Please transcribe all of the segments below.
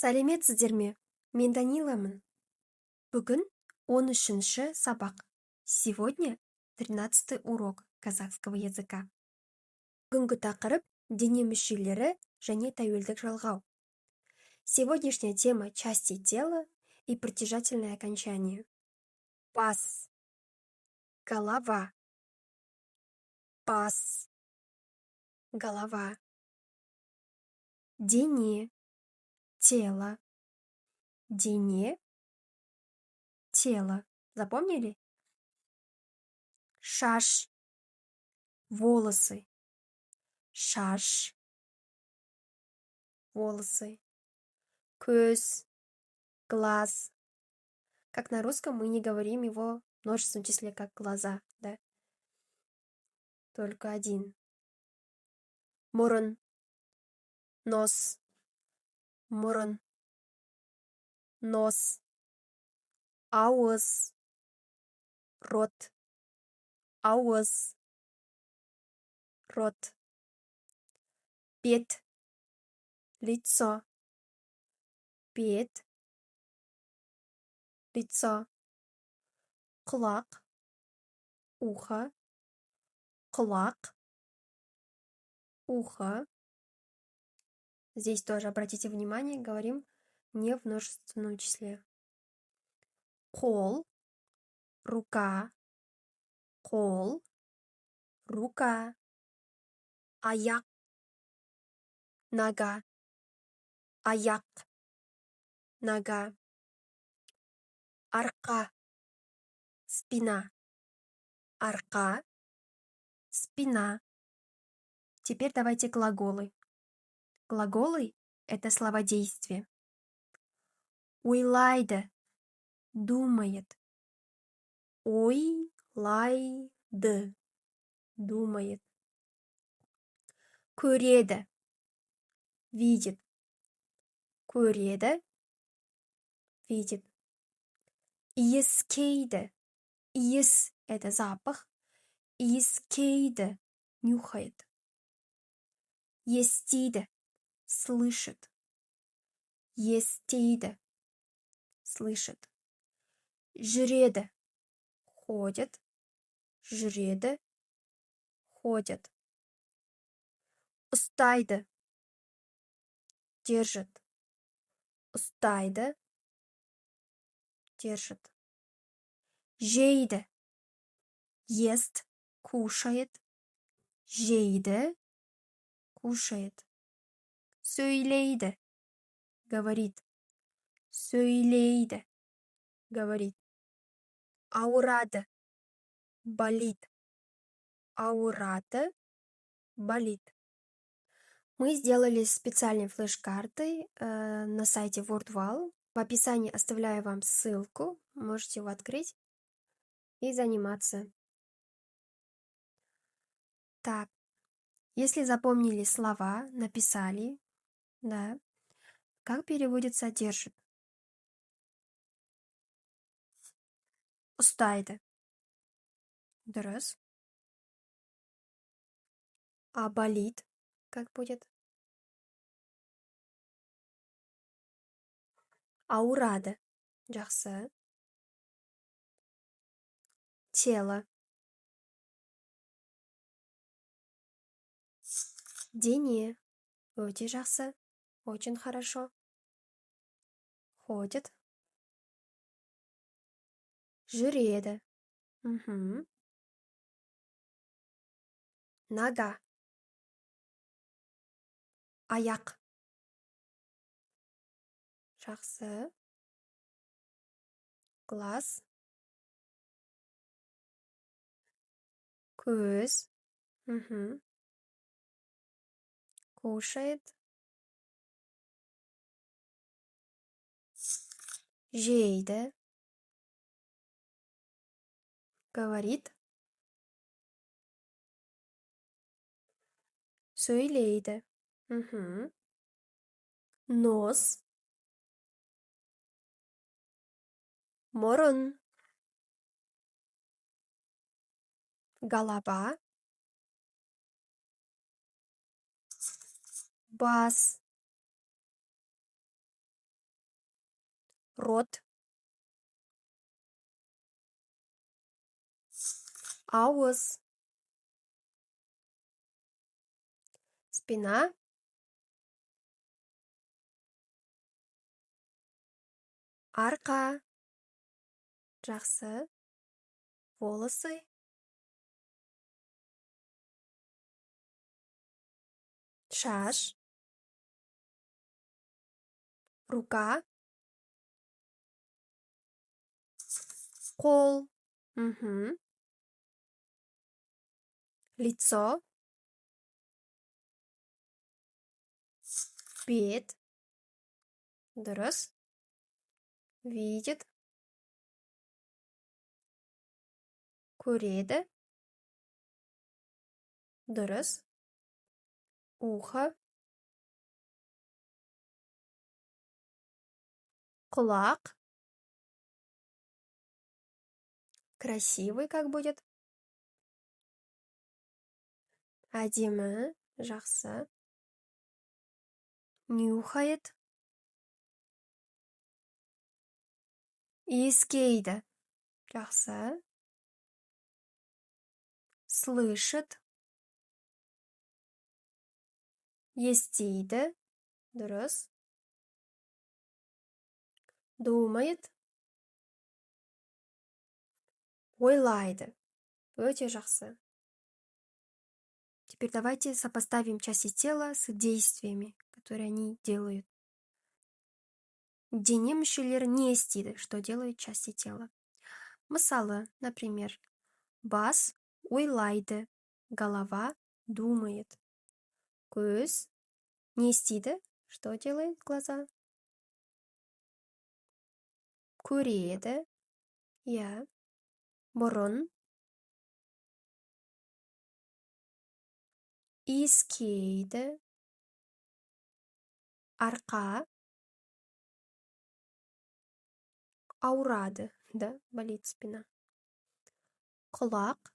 Сәлеметсіздер ме? Мен Даниламын. Бүгін 13-ші сабақ. Сегодня 13-й урок казахского языка. Бүгінгі тақырып дене мүшелері және тәуелдік жалғау. Сегодняшняя тема части тела и притяжательное окончание. Бас. Голова. Бас. Голова. Дене. Тело. Дене. Тело. Запомнили? Шаш. Волосы. Шаш. Волосы. Көз. Глаз. Как на русском мы не говорим его в множественном числе, как глаза, да? Только один. Мурын. Нос. Мурын. Нос. Ауыз. Рот. Ауыз. Рот. Бет. Лицо. Бет. Лицо. Құлақ. Ухо. Құлақ. Ухо. Здесь тоже обратите внимание, говорим не в множественном числе. Қол. Рука. Қол. Рука. Аяқ. Нога. Аяқ. Нога. Арқа. Спина. Арқа. Спина. Теперь давайте глаголы. Глаголы — это слова действия. Ойлайды. Думает. Ойлайды. Думает. Көреді. Видит. Көреді. Видит. Иіскейді. Иіс — это запах. Иіскейді. Нюхает. Естиді. Слышит. Естиді. Слышит. Жүреді. Ходит. Жүреді. Ходит. Ұстайды. Держит. Ұстайды. Держит. Жейді. Ест. Кушает. Жейді. Кушает. Сөйлейді. Говорит. Сөйлейді. Говорит. Ауырады. Болит. Ауырады. Болит. Мы сделали специальные флеш-карты на сайте WordWall. В описании оставляю вам ссылку. Можете его открыть и заниматься. Так, если запомнили слова, написали, да, как переводится «держит»? Ұстайды. Дұрыс. А болит как будет? Ауырады. Жақсы. Тело. Дене. Өте жақсы. Очень хорошо. Ходит. Жүреді. Угу. Нога. Аяқ. Жақсы. Глаз. Көз. Угу. Кушает. Жейді. Говорит. Сөйлейді. Угу. Нос. Мұрын. Голова. Бас. рот, ауыз, спина, арқа, жақсы, волосы, шаш, рука, қол, лицо, бет, дұрыс, видит, көреді, дұрыс, ухо, құлақ, красивый как будет, әдемі, жақсы, нюхает, иіскейді, жақсы, слышит, естиді, дұрыс, думает, ойлайды, өте жақсы. Теперь давайте сопоставим части тела с действиями, которые они делают. Дене мүшелері не істейді, что делают части тела. Мысалы, например, бас ойлайды, голова думает. Көз не істейді, что делает глаза? Көреді, я. Мұрын иіскейді, арқа ауырады, да, болит спина. Құлақ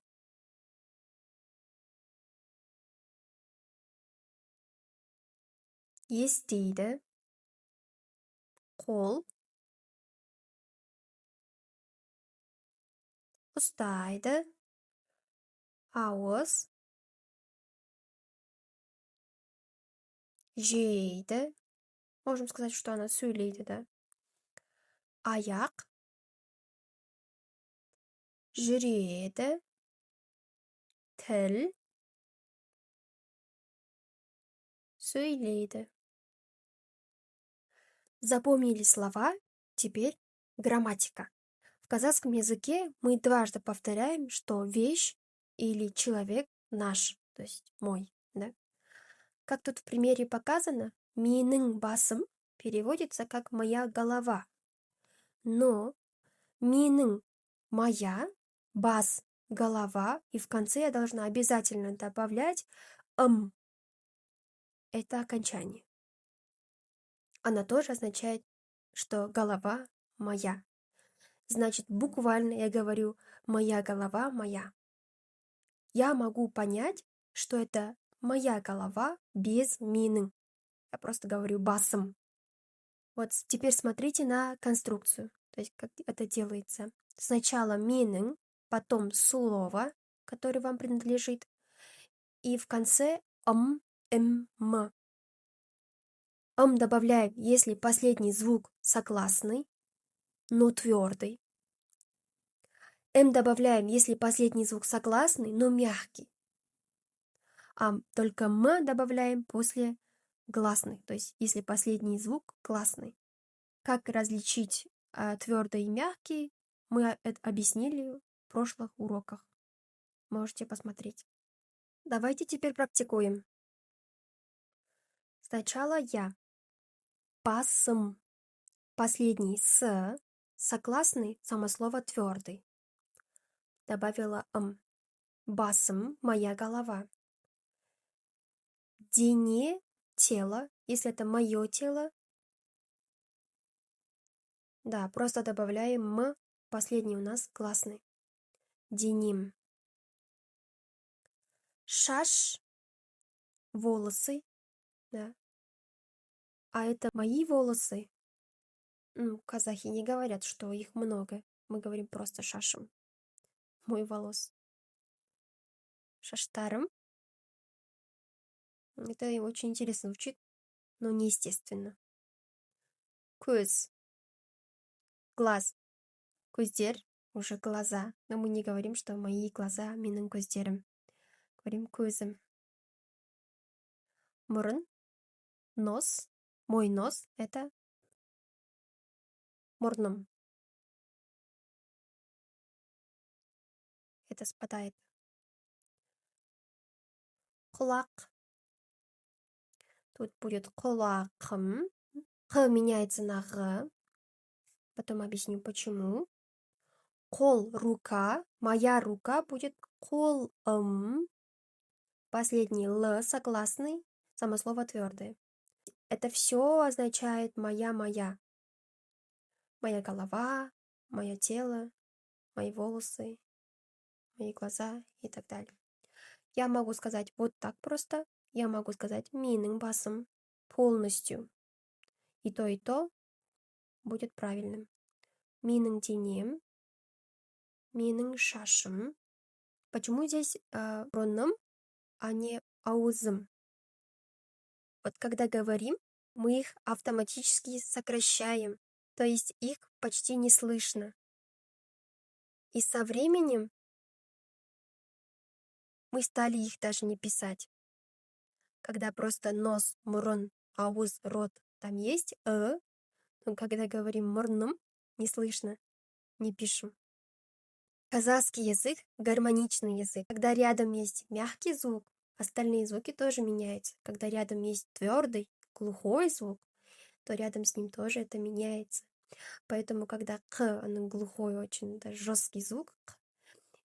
естиді, қол ұстайды, ауыз жейді. Можем сказать, что она сөйлейді, да. Аяқ жүреді, тіл сөйлейді. Запомнили слова, теперь грамматика. В казахском языке мы дважды повторяем, что вещь или человек наш, то есть мой, да. Как тут в примере показано, менің басым переводится как моя голова. Но менің, моя, бас, голова, и в конце я должна обязательно добавлять это окончание. Она тоже означает, что голова моя. Значит, буквально я говорю «моя голова моя». Я могу понять, что это моя голова без менің. Я просто говорю басым. Вот теперь смотрите на конструкцию, то есть как это делается. Сначала менің, потом слово, которое вам принадлежит, и в конце м. Добавляем, если последний звук согласный, но твердый. Добавляем, если последний звук согласный, но мягкий. А только добавляем после гласных, то есть если последний звук гласный. Как различить твердый и мягкий, мы объяснили в прошлых уроках. Можете посмотреть. Давайте теперь практикуем. Сначала я. Басым. Последний с. Согласный, само слово твердый. Добавила Басым, моя голова. Дене, тело, если это мое тело. Да, просто добавляем последний у нас гласный. Деним. Шаш, волосы, да. А это мои волосы. Казахи не говорят, что их много. Мы говорим просто шашем. Мой волос. Шаштарым. Это и очень интересно звучит, но неестественно. Көз. Глаз. Көздер. Уже глаза. Но мы не говорим, что мои глаза менің көздерім. Говорим көзім. Мұрын. Нос. Мой нос — это мұрным. Это спадает. Құлақ. Тут будет құлақым. Х меняется на г. Потом объясню почему. Қол — рука. Моя рука будет қолым. Последний л согласный. Само слово твердое. Это все означает моя. Моя голова, мое тело, мои волосы, мои глаза и так далее. Я могу сказать вот так просто. Я могу сказать менің басым полностью. И то будет правильным. Менің денем, менің шашым. Почему здесь мұрным, а не аузым? Вот когда говорим, мы их автоматически сокращаем, то есть их почти не слышно. И со временем мы стали их даже не писать. Когда просто нос, мұрын, ауыз, рот, там есть но когда говорим мұрным, не слышно, не пишем. Казахский язык — гармоничный язык. Когда рядом есть мягкий звук, остальные звуки тоже меняются. Когда рядом есть твердый, глухой звук, то рядом с ним тоже это меняется. Поэтому, когда к, он глухой, очень даже жесткий звук,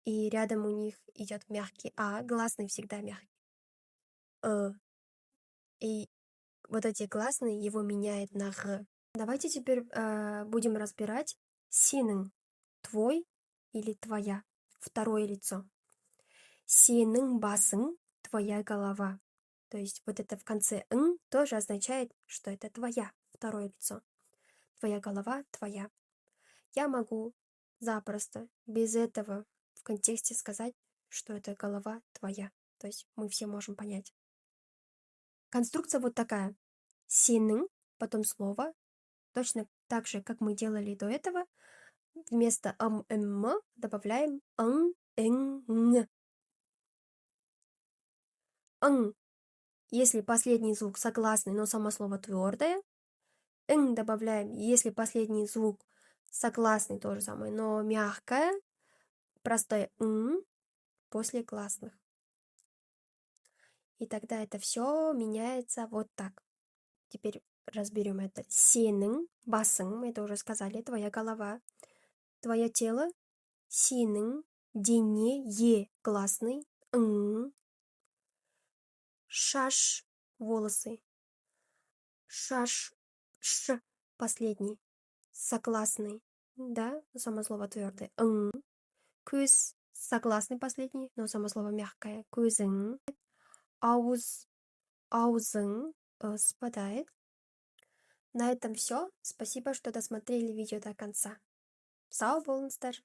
и рядом у них идет мягкий а, гласный всегда мягкий. И вот эти гласные его меняет на г. Давайте теперь будем разбирать сенің, твой или твоя, второе лицо. Сенің басың, твоя голова. То есть вот это в конце н тоже означает, что это твоя, второе лицо. Твоя голова, твоя. Я могу запросто, без этого в контексте сказать, что это голова твоя. То есть мы все можем понять. Конструкция вот такая. Сенің, потом слово. Точно так же, как мы делали до этого. Вместо м добавляем н. Н. Если последний звук согласный, но само слово твердое. Н добавляем, если последний звук согласный, то же самое, но мягкое. Простое н после гласных. И тогда это все меняется вот так. Теперь разберем это. Сенің басың, мы это уже сказали, твоя голова. Твое тело. Сенің дене, е гласный, н. Шаш волосы. Шаш ш последний согласный, да, само слово твердое. Н. Көз согласный последний, но само слово мягкое. Көзің. Ауыз, аузың спадает. На этом все. Спасибо, что досмотрели видео до конца. Сау болыңыздар.